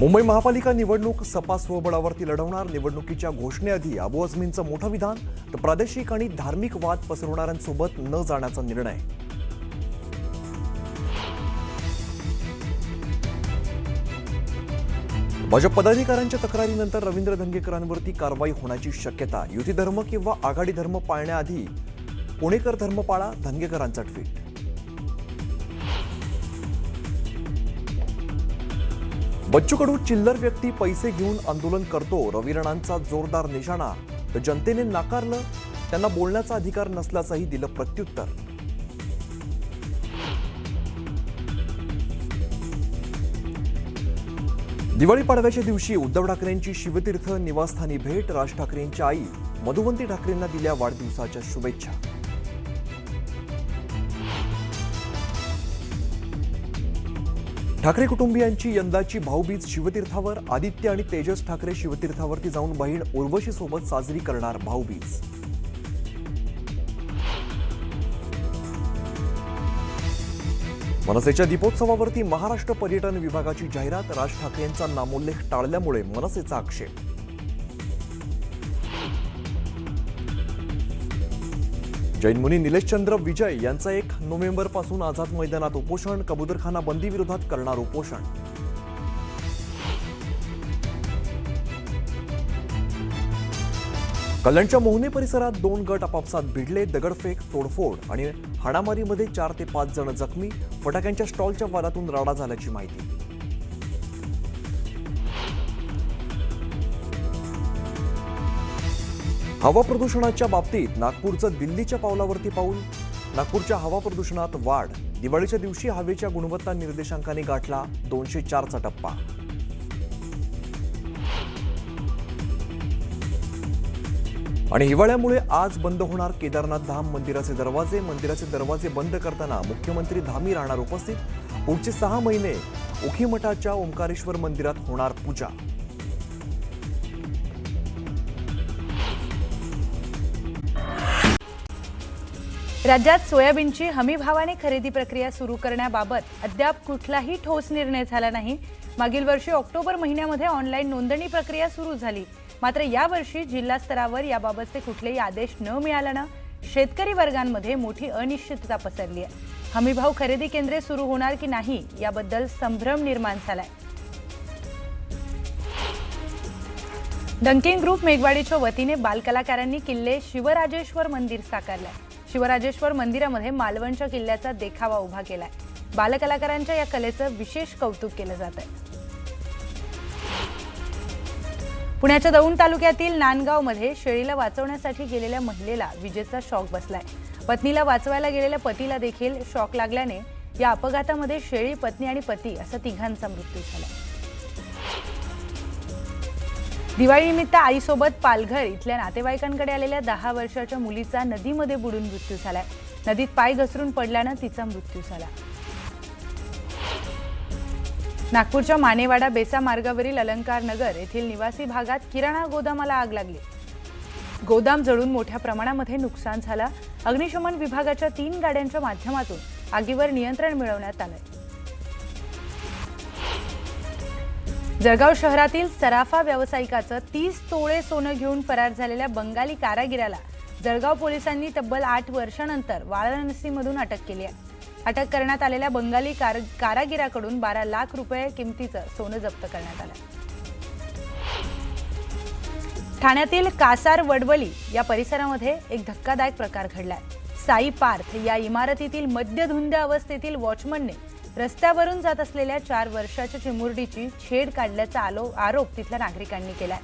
मुंबई महापालिका निवडणूक सपा स्वबळावरती लढवणार. निवडणुकीच्या घोषणेआधी अबू आझमींचं मोठं विधान, तर प्रादेशिक आणि धार्मिक वाद पसरवणाऱ्यांसोबत न जाण्याचा निर्णय. भाजप पदाधिकाऱ्यांच्या तक्रारीनंतर रवींद्र धंगेकरांवरती कारवाई होण्याची शक्यता. युती धर्म किंवा आघाडी धर्म पाळण्याआधी पुणेकर धर्म पाळा, धंगेकरांचा ट्विट. बच्चू कडू चिल्लर व्यक्ती पैसे घेऊन आंदोलन करतो, रवी राणांचा जोरदार निशाणा. तर जनतेने नाकारलं, त्यांना बोलण्याचा अधिकार नसल्याचंही दिलं प्रत्युत्तर. दिवाळी पाडव्याच्या दिवशी उद्धव ठाकरेंची शिवतीर्थ निवासस्थानी भेट. राज ठाकरेंच्या आई मधुवंती ठाकरेंना दिल्या वाढदिवसाच्या शुभेच्छा. ठाकरे कुटुंबियांची यंदाची भाऊबीज शिवतीर्थावर. आदित्य आणि तेजस ठाकरे शिवतीर्थावरती जाऊन बहीण उर्वशी सोबत साजरी करणार भाऊबीज. मनसेच्या दीपोत्सवावरती महाराष्ट्र पर्यटन विभागाची जाहिरात. राज ठाकरेंचा नामोल्लेख टाळल्यामुळे मनसेचा आक्षेप. जैन मुनी निलेशचंद्र विजय यांचा 1 नोव्हेंबरपासून आझाद मैदानात उपोषण. कबूतरखाना बंदी विरोधात करणार उपोषण. कल्याणच्या मोहने परिसरात 2 गट आपापसात भिडले. दगडफेक, तोडफोड आणि हाणामारीमध्ये 4 ते 5 जण जखमी. फटाक्यांच्या स्टॉलच्या वादातून राडा झाल्याची माहिती. हवा प्रदूषणाच्या बाबतीत नागपूरचं दिल्लीच्या पावलावरती पाऊल. नागपूरच्या हवा प्रदूषणात वाढ. दिवाळीच्या दिवशी हवेच्या गुणवत्ता निर्देशांकाने गाठला 204चा टप्पा. आणि हिवाळ्यामुळे आज बंद होणार केदारनाथ धाम मंदिराचे दरवाजे. मंदिराचे दरवाजे बंद करताना मुख्यमंत्री धामी राहणार उपस्थित. पुढचे 6 महिने उखीमठाच्या ओंकारेश्वर मंदिरात होणार पूजा. राज्यात सोयाबीनची हमीभावाने खरेदी प्रक्रिया सुरू करण्याबाबत अद्याप कुठलाही ठोस निर्णय झाला नाही. मागील वर्षी ऑक्टोबर महिन्यामध्ये ऑनलाईन नोंदणी प्रक्रिया सुरू झाली. मात्र यावर्षी जिल्हा स्तरावर याबाबतचे कुठलेही आदेश न मिळाल्यानं शेतकरी वर्गांमध्ये मोठी अनिश्चितता पसरली आहे. हमीभाव खरेदी केंद्रे सुरू होणार की नाही याबद्दल संभ्रम निर्माण झालाय. डंकिंग ग्रुप मेघवाडीच्या वतीने बालकलाकारांनी किल्ले शिवराजेश्वर मंदिर साकारलंय. शिवराजेश्वर मंदिरामध्ये मालवणच्या किल्ल्याचा देखावा उभा केलाय. बालकलाकारांच्या या कलेचं विशेष कौतुक केलं जात आहे. पुण्याच्या दौंड तालुक्यातील नांदगावमध्ये शेळीला वाचवण्यासाठी गेलेल्या महिलेला विजेचा शॉक बसलाय. पत्नीला वाचवायला गेलेल्या पतीला देखील शॉक लागल्याने या अपघातामध्ये शेळी, पत्नी आणि पती असा 3घांचा मृत्यू झाला. दिवाळीनिमित्त आईसोबत पालघर इथल्या नातेवाईकांकडे आलेल्या 10 वर्षाच्या मुलीचा नदीमध्ये बुडून मृत्यू झालाय. नदीत पाय घसरून पडल्यानं तिचा मृत्यू झाला. नागपूरच्या मानेवाडा बेसा मार्गावरील अलंकार नगर येथील निवासी भागात किराणा गोदामाला आग लागली. गोदाम जळून मोठ्या प्रमाणामध्ये नुकसान झालं. अग्निशमन विभागाच्या 3 गाड्यांच्या माध्यमातून आगीवर नियंत्रण मिळवण्यात आलंय. जळगाव शहरातील सराफा व्यावसायिकाचं 30 तोळे सोनं घेऊन फरार झालेल्या बंगाली कारागिराला जळगाव पोलिसांनी तब्बल 8 वर्षांनंतर वाराणसीमधून अटक केली आहे. अटक करण्यात आलेल्या बंगाली कारागिराकडून 12 लाख रुपये किमतीचं सोनं जप्त करण्यात आलं. ठाण्यातील कासार वडवली या परिसरामध्ये एक धक्कादायक प्रकार घडलाय. साई पार्थ या इमारतीतील मद्यधुंद अवस्थेतील वॉचमनने रस्त्यावरून जात असलेल्या 4 वर्षाच्या चिमुरडीची छेड काढल्याचा आरोप तिथल्या नागरिकांनी केलाय.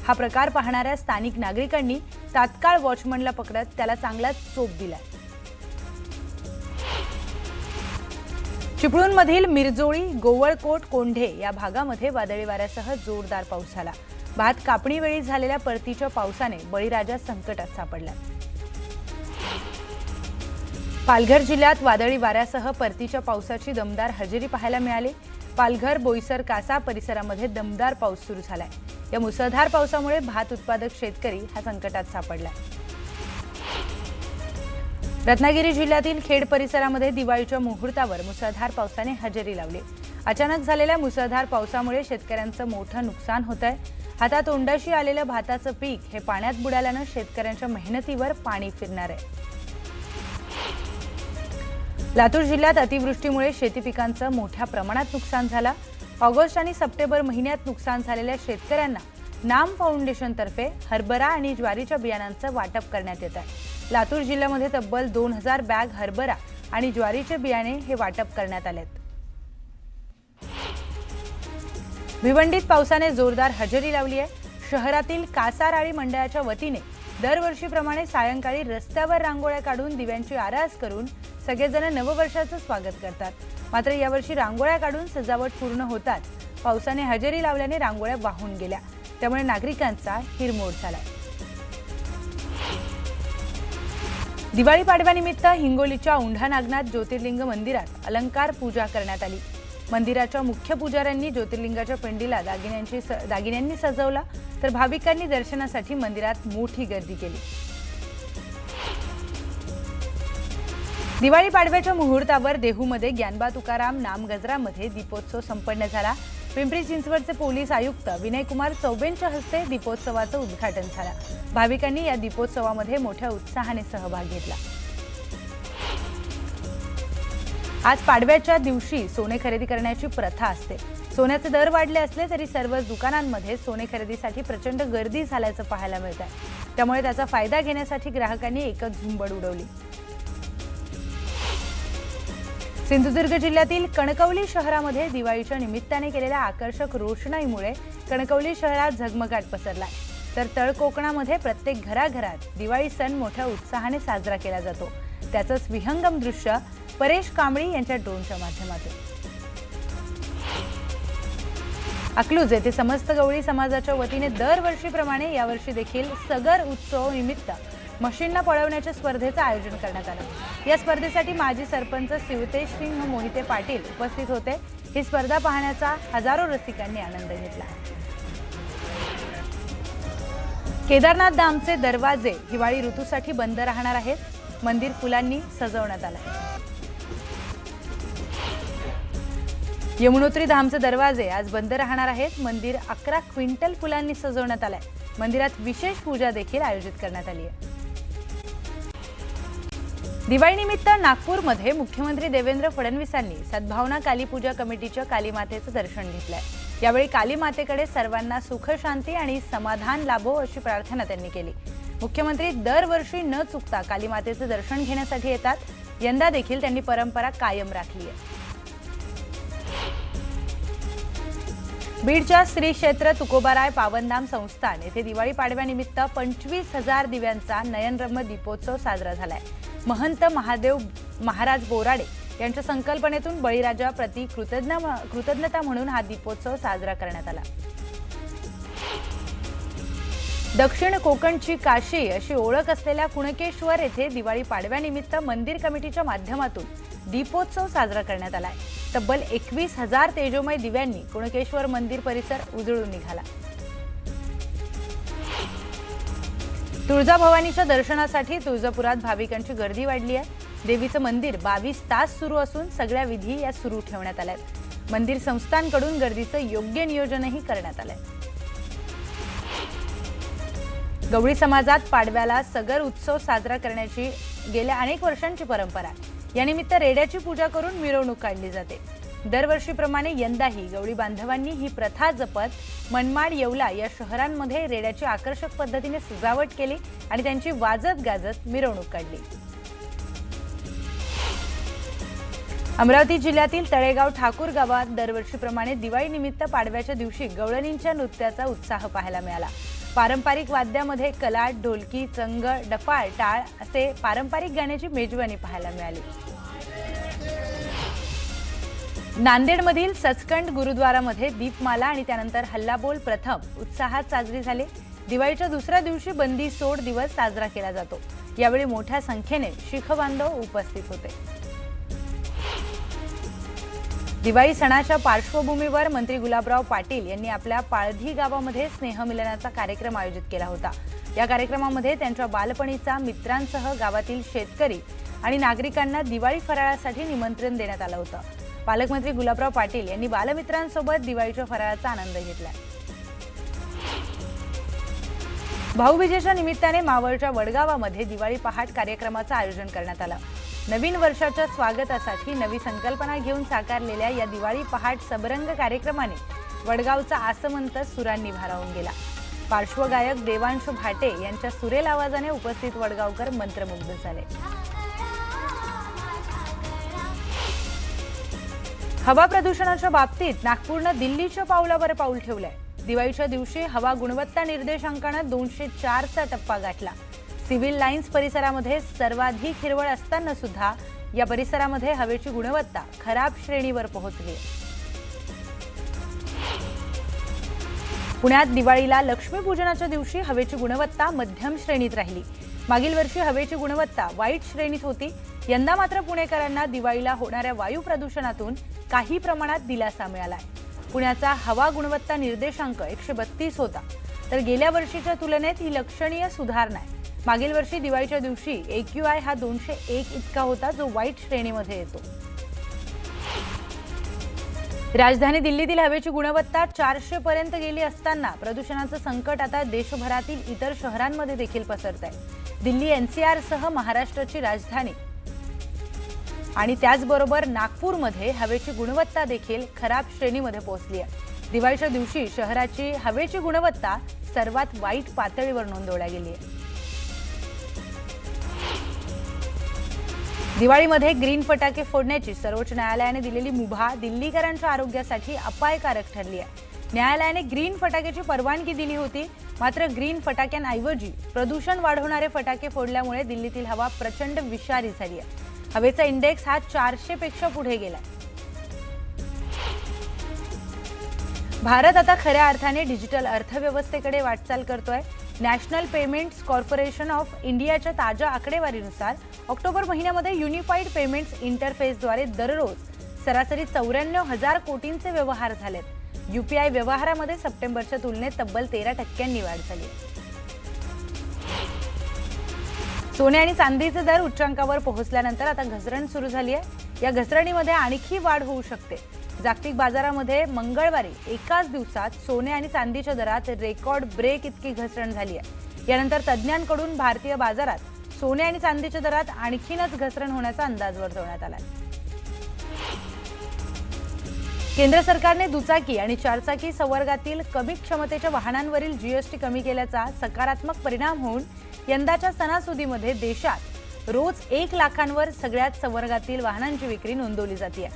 हा प्रकार पाहणाऱ्या स्थानिक नागरिकांनी तात्काळ वॉचमनला पकडत त्याला चांगलाच चोप दिलाय. चिपळूणमधील मिरजोळी, गोवळकोट, कोंढे या भागामध्ये वादळी वाऱ्यासह जोरदार पाऊस झाला. भात कापणीवेळी झालेल्या परतीच्या पावसाने बळीराजा संकटात सापडला. पालघर जिल्ह्यात वादळी वाऱ्यासह परतीच्या पावसाची दमदार हजेरी पाहायला मिळाली. पालघर, बोईसर, कासा परिसरामध्ये दमदार पाऊस सुरू झालाय. या मुसळधार पावसामुळे भात उत्पादक शेतकरी हा संकटात सापडलाय. रत्नागिरी जिल्ह्यातील खेड परिसरामध्ये दिवाळीच्या मुहूर्तावर मुसळधार पावसाने हजेरी लावली. अचानक झालेल्या मुसळधार पावसामुळे शेतकऱ्यांचं मोठं नुकसान होत आहे. हातातोंडाशी आलेलं भाताचं पीक हे पाण्यात बुडाल्यानं शेतकऱ्यांच्या मेहनतीवर पाणी फिरणार आहे. लातूर जिल्ह्यात अतिवृष्टीमुळे शेती पिकांचं मोठ्या प्रमाणात नुकसान झालं. ऑगस्ट आणि सप्टेंबर महिन्यात नुकसान झालेल्या शेतकऱ्यांना नाम फाउंडेशनतर्फे हरभरा आणि ज्वारीच्या बियाणांचं वाटप करण्यात येत आहे. लातूर जिल्ह्यामध्ये तब्बल 2000 बॅग हरभरा आणि ज्वारीचे बियाणे हे वाटप करण्यात आलेत. भिवंडीत पावसाने जोरदार हजेरी लावली आहे. शहरातील कासाराळी मंडळाच्या वतीने दरवर्षीप्रमाणे सायंकाळी रस्त्यावर रांगोळ्या काढून दिव्यांची आरास करून सगळेजण नववर्षाचं स्वागत करतात. मात्र यावर्षी रांगोळ्या काढून सजावट पूर्ण होताच पावसाने हजेरी लावल्याने रांगोळ्या वाहून गेल्या. त्यामुळे नागरिकांचा हिरमोड झाला. दिवाळी पाडव्यानिमित्त हिंगोलीच्या औंढा नागनाथ ज्योतिर्लिंग मंदिरात अलंकार पूजा करण्यात आली. मंदिराच्या मुख्य पुजाऱ्यांनी ज्योतिर्लिंगाच्या पिंडीला दागिन्यांनी सजवला, तर भाविकांनी दर्शनासाठी मंदिरात मोठी गर्दी केली. दिवाळी पाडव्याच्या मुहूर्तावर देहूमध्ये ज्ञानबा तुकाराम नामगजरामध्ये दीपोत्सव संपन्न झाला. पिंपरी चिंचवडचे पोलीस आयुक्त विनयकुमार चौबेंच्या हस्ते दीपोत्सवाचं उद्घाटन झालं. भाविकांनी या दीपोत्सवामध्ये मोठ्या उत्साहाने सहभाग घेतला. आज पाडव्याच्या दिवशी सोने खरेदी करण्याची प्रथा असते. सोन्याचे दर वाढले असले तरी सर्वच दुकानांमध्ये सोने खरेदीसाठी प्रचंड गर्दी झाल्याचं पाहायला मिळत आहे. त्यामुळे त्याचा फायदा घेण्यासाठी ग्राहकांनी एकच झुंबड उडवली. सिंधुदुर्ग जिल्ह्यातील कणकवली शहरामध्ये दिवाळीच्या निमित्ताने केलेल्या आकर्षक रोषणाईमुळे कणकवली शहरात झगमगाट पसरलाय. तर तळ कोकणामध्ये प्रत्येक घराघरात दिवाळी सण मोठ्या उत्साहाने साजरा केला जातो. त्याचंच विहंगम दृश्य परेश कांबळी यांच्या ड्रोनच्या माध्यमातून. अकलूज येथे समस्त गवळी समाजाच्या वतीने दरवर्षीप्रमाणे यावर्षी देखील सगर उत्सव निमित्त मशीनला पळवण्याच्या स्पर्धेचं आयोजन करण्यात आलं. या स्पर्धेसाठी माजी सरपंच शिवतेज सिंह मोहिते पाटील उपस्थित होते. ही स्पर्धा पाहण्याचा हजारो रसिकांनी आनंद घेतला. केदारनाथ धामचे दरवाजे हिवाळी ऋतूसाठी बंद राहणार आहेत. मंदिर फुलांनी सजवण्यात आलं. यमुनोत्री धामचे दरवाजे आज बंद राहणार आहेत. मंदिर 11 क्विंटल फुलांनी सजवण्यात आलंय. मंदिरात विशेष पूजा देखील आयोजित करण्यात आली आहे. दिवाळीनिमित्त नागपूरमध्ये मुख्यमंत्री देवेंद्र फडणवीसांनी सद्भावना कालीपूजा कमिटीच्या कालीमातेचं दर्शन घेतलंय. यावेळी कालीमातेकडे सर्वांना सुख शांती आणि समाधान लाभो अशी प्रार्थना त्यांनी केली. मुख्यमंत्री दरवर्षी न चुकता कालीमातेचं दर्शन घेण्यासाठी येतात. यंदा देखील त्यांनी परंपरा कायम राखली आहे. बीडच्या श्री क्षेत्र तुकोबाराय पावनधाम संस्थान येथे दिवाळी पाडव्यानिमित्त 25,000 दिव्यांचा नयनरम्य दीपोत्सव साजरा झालाय. महंत महादेव महाराज बोराडे यांच्या संकल्पनेतून बळीराजा प्रति कृतज्ञता म्हणून हा दीपोत्सव साजरा करण्यात आला. दक्षिण कोकणची काशी अशी ओळख असलेल्या कुणकेश्वर येथे दिवाळी पाडव्यानिमित्त मंदिर कमिटीच्या माध्यमातून दीपोत्सव साजरा करण्यात आलाय. तब्बल 21,000 तेजोमय दिव्यांनी कुणकेश्वर मंदिर परिसर उजळून निघाला. तुळजाभवानीच्या दर्शनासाठी तुळजापुरात भाविकांची गर्दी वाढली आहे. देवीचं मंदिर 22 तास सुरू असून सगळ्या विधी या सुरू ठेवण्यात आल्यात. मंदिर संस्थांकडून गर्दीचं योग्य नियोजनही करण्यात आलंय. गवळी समाजात पाडव्याला सगर उत्सव साजरा करण्याची गेल्या अनेक वर्षांची परंपरा आहे. यानिमित्त रेड्याची पूजा करून मिरवणूक काढली जाते. दरवर्षीप्रमाणे यंदाही गवळी बांधवांनी ही प्रथा जपत मनमाड, येवला या शहरांमध्ये रेड्याची आकर्षक पद्धतीने सजावट केली आणि त्यांची वाजत गाजत मिरवणूक काढली. अमरावती जिल्ह्यातील तळेगाव ठाकूर गावात दरवर्षीप्रमाणे दिवाळीनिमित्त पाडव्याच्या दिवशी गवळणींच्या नृत्याचा उत्साह पाहायला मिळाला. पारंपरिक वाद्यामध्ये कलाट, ढोलकी, चंग, डफाळ, टाळ असे पारंपरिक गाण्याची मेजवानी पाहायला मिळाली. नांदेडमधील सचखंड गुरुद्वारामध्ये दीपमाला आणि त्यानंतर हल्लाबोल प्रथम उत्साहात साजरी झाली. दिवाळीच्या दुसऱ्या दिवशी बंदी सोड दिवस साजरा केला जातो. यावेळी मोठ्या संख्येने शीख बांधव उपस्थित होते. दिवाळी सणाच्या पार्श्वभूमीवर मंत्री गुलाबराव पाटील यांनी आपल्या पाळधी गावामध्ये स्नेहमिलनाचा कार्यक्रम आयोजित केला होता. या कार्यक्रमामध्ये त्यांच्या बालपणीचा मित्रांसह गावातील शेतकरी आणि नागरिकांना दिवाळी फराळासाठी निमंत्रण देण्यात आलं होतं. पालकमंत्री गुलाबराव पाटील यांनी बालमित्रांसोबत दिवाळीच्या फराळाचा आनंद घेतला. भाऊबीजेच्या निमित्ताने मावळच्या वडगावामध्ये दिवाळी पहाट कार्यक्रमाचं आयोजन करण्यात आलं. नवीन वर्षाच्या स्वागतासाठी नवी संकल्पना घेऊन साकारलेल्या या दिवाळी पहाट सबरंग कार्यक्रमाने वडगावचा आसमंत सुरांनी भारावून गेला. पार्श्वगायक देवांश भाटे यांच्या सुरेल आवाजाने उपस्थित वडगावकर मंत्रमुग्ध झाले. हवा प्रदूषणाच्या बाबतीत नागपूरनं दिल्लीच्या पावलावर पाऊल ठेवलंय. दिवाळीच्या दिवशी हवा गुणवत्ता निर्देशांकानं 204चा टप्पा गाठला. सिव्हिल लाईन्स परिसरामध्ये सर्वाधिक हिरवळ असताना सुद्धा या परिसरामध्ये हवेची गुणवत्ता खराब श्रेणीवर पोहोचली. पुण्यात दिवाळीला लक्ष्मीपूजनाच्या दिवशी हवेची गुणवत्ता मध्यम श्रेणीत राहिली. मागील वर्षी हवेची गुणवत्ता वाईट श्रेणीत होती. यंदा मात्र पुणेकरांना दिवाळीला होणाऱ्या वायू प्रदूषणातून काही प्रमाणात दिलासा मिळालाय. पुण्याचा हवा गुणवत्ता निर्देशांक 132 होता, तर गेल्या वर्षीच्या तुलनेत ही लक्षणीय सुधारणा आहे. मागील वर्षी दिवाळीच्या दिवशी AQI हा 201 इतका होता, जो वाईट श्रेणीमध्ये येतो. राजधानी दिल्लीतील हवेची गुणवत्ता 400 पर्यंत गेली असताना प्रदूषणाचं संकट आता देशभरातील इतर शहरांमध्ये देखील पसरत आहे. दिल्ली NCR सह महाराष्ट्राची राजधानी आणि त्याचबरोबर नागपूरमध्ये हवेची गुणवत्ता देखील खराब श्रेणीमध्ये पोहोचली आहे. दिवाळीच्या दिवशी शहराची हवेची गुणवत्ता सर्वात वाईट पातळीवर नोंदवल्या गेली आहे. दिवाळीमध्ये ग्रीन फटाके फोडण्याची सर्वोच्च न्यायालयाने दिलेली मुभा दिल्लीकरांच्या आरोग्यासाठी अपायकारक ठरली आहे. न्यायालयाने ग्रीन फटाक्याची परवानगी दिली होती, मात्र ग्रीन फटाक्यांऐवजी प्रदूषण वाढवणारे फटाके फोडल्यामुळे दिल्लीतील हवा प्रचंड विषारी झाली आहे. हवेचा इंडेक्स हा 400 पेक्षा पुढे गेलाय. भारत आता खऱ्या अर्थाने डिजिटल अर्थव्यवस्थेकडे वाटचाल करतोय. नॅशनल पेमेंट्स कॉर्पोरेशन ऑफ इंडियाच्या ताज्या आकडेवारीनुसार ऑक्टोबर महिन्यामध्ये युनिफाईड पेमेंट्स इंटरफेसद्वारे दररोज सरासरी 94,000 कोटींचे व्यवहार झालेत. UPI व्यवहारामध्ये सप्टेंबरच्या तुलनेत तब्बल 13% वाढ झाली. सोने आणि चांदीचे दर उच्चांकावर पोहोचल्यानंतर आता घसरण सुरू झाली आहे. या घसरणीमध्ये आणखी वाढ होऊ शकते. जागतिक बाजारामध्ये मंगळवारी एकाच दिवसात सोने आणि चांदीच्या दरात रेकॉर्ड ब्रेक इतकी घसरण झाली आहे. यानंतर तज्ज्ञांकडून भारतीय बाजारात सोने आणि चांदीच्या दरात आणखीनच घसरण होण्याचा अंदाज वर्तवण्यात आला. केंद्र सरकारने दुचाकी आणि चारचाकी संवर्गातील कमी क्षमतेच्या वाहनांवरील GST कमी केल्याचा सकारात्मक परिणाम होऊन यंदाच्या सणासुदीमध्ये देशात रोज 1 लाखांवर सगळ्याच संवर्गातील वाहनांची विक्री नोंदवली जाते.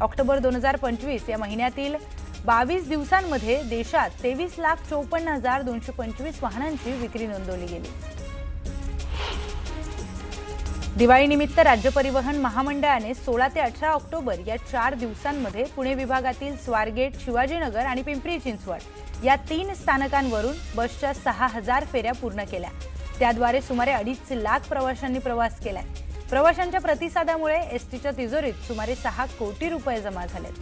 ऑक्टोबर 2025 या महिन्यातील 22 दिवसांमध्ये देशात 23,54,225 वाहनांची विक्री नोंदवली गेली. दिवाळीनिमित्त राज्य परिवहन महामंडळाने 16 ते 18 ऑक्टोबर या 4 दिवसांमध्ये पुणे विभागातील स्वारगेट, शिवाजीनगर आणि पिंपरी चिंचवड या 3 स्थानकांवरून बसच्या 6,000 फेऱ्या पूर्ण केल्या. त्याद्वारे सुमारे 2.5 लाख प्रवाशांनी प्रवास केलाय. प्रवाशांच्या प्रतिसादामुळे एसटीच्या तिजोरीत सुमारे 6 कोटी रुपये जमा झालेत.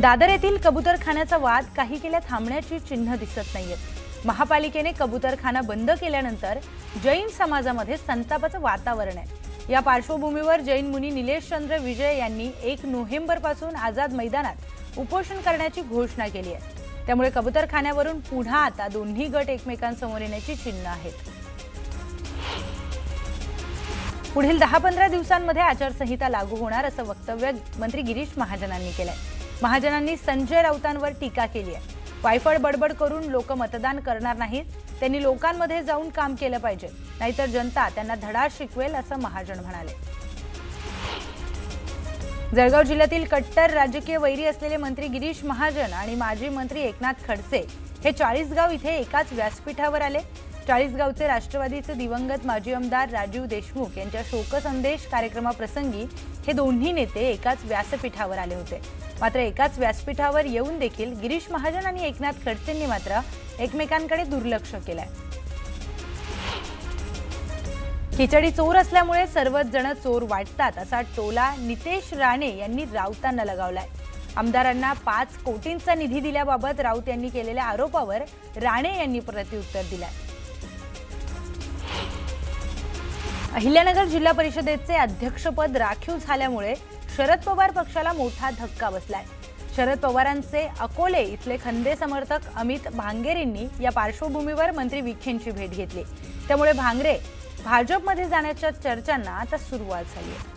दादर येथील कबूतरखान्याचा वाद काही केल्या थांबण्याची चिन्ह दिसत नाहीयेत. महापालिकेने कबूतरखाना बंद केल्यानंतर जैन समाजामध्ये संतापाचं वातावरण आहे. या पार्श्वभूमीवर जैन मुनी निलेश चंद्र विजय यांनी 1 नोव्हेंबरपासून आझाद मैदानात उपोषण करण्याची घोषणा केली आहे. त्यामुळे कबूतरखान्यावरून पुन्हा आता दोन्ही गट एकमेकांसमोर येण्याची चिन्ह आहेत. पुढील 10-15 दिवसांमध्ये आचारसंहिता लागू होणार असं वक्तव्य मंत्री गिरीश महाजनांनी केलंय. महाजनांनी संजय राऊतांवर टीका केली आहे. वायफळ बडबड करून लोक मतदान करणार नाहीत. त्यांनी लोकांमध्ये जाऊन काम केलं पाहिजे, नाहीतर जनता त्यांना धडा शिकवेल असं महाजन म्हणाले. जळगाव जिल्ह्यातील कट्टर राजकीय वैरी असलेले मंत्री गिरीश महाजन आणि माजी मंत्री एकनाथ खडसे हे 40गाव इथे एकाच व्यासपीठावर आले. 40गावचे राष्ट्रवादीचे दिवंगत माजी आमदार राजीव देशमुख यांच्या शोकसंदेश कार्यक्रमाप्रसंगी हे दोन्ही नेते एकाच व्यासपीठावर आले होते. मात्र एकाच व्यासपीठावर येऊन देखील गिरीश महाजन आणि एकनाथ खडसेंनी मात्र एकमेकांकडे दुर्लक्ष केलंय. खिचडी चोर असल्यामुळे सर्वच जण चोर वाटतात असा टोला नितेश राणे यांनी राऊतांना लगावलाय. आमदारांना 5 कोटींचा निधी दिल्याबाबत राऊत यांनी केलेल्या आरोपावर राणे यांनी प्रत्युत्तर दिलंय. अहिल्यानगर जिल्हा परिषदेचे अध्यक्षपद राखीव झाल्यामुळे शरद पवार पक्षाला मोठा धक्का बसलाय. शरद पवारांचे अकोले इथले खंदे समर्थक अमित भांगरेंनी या पार्श्वभूमीवर मंत्री विखेंची भेट घेतली. त्यामुळे भांगरे भाजपमध्ये जाण्याच्या चर्चांना आता सुरुवात झाली आहे.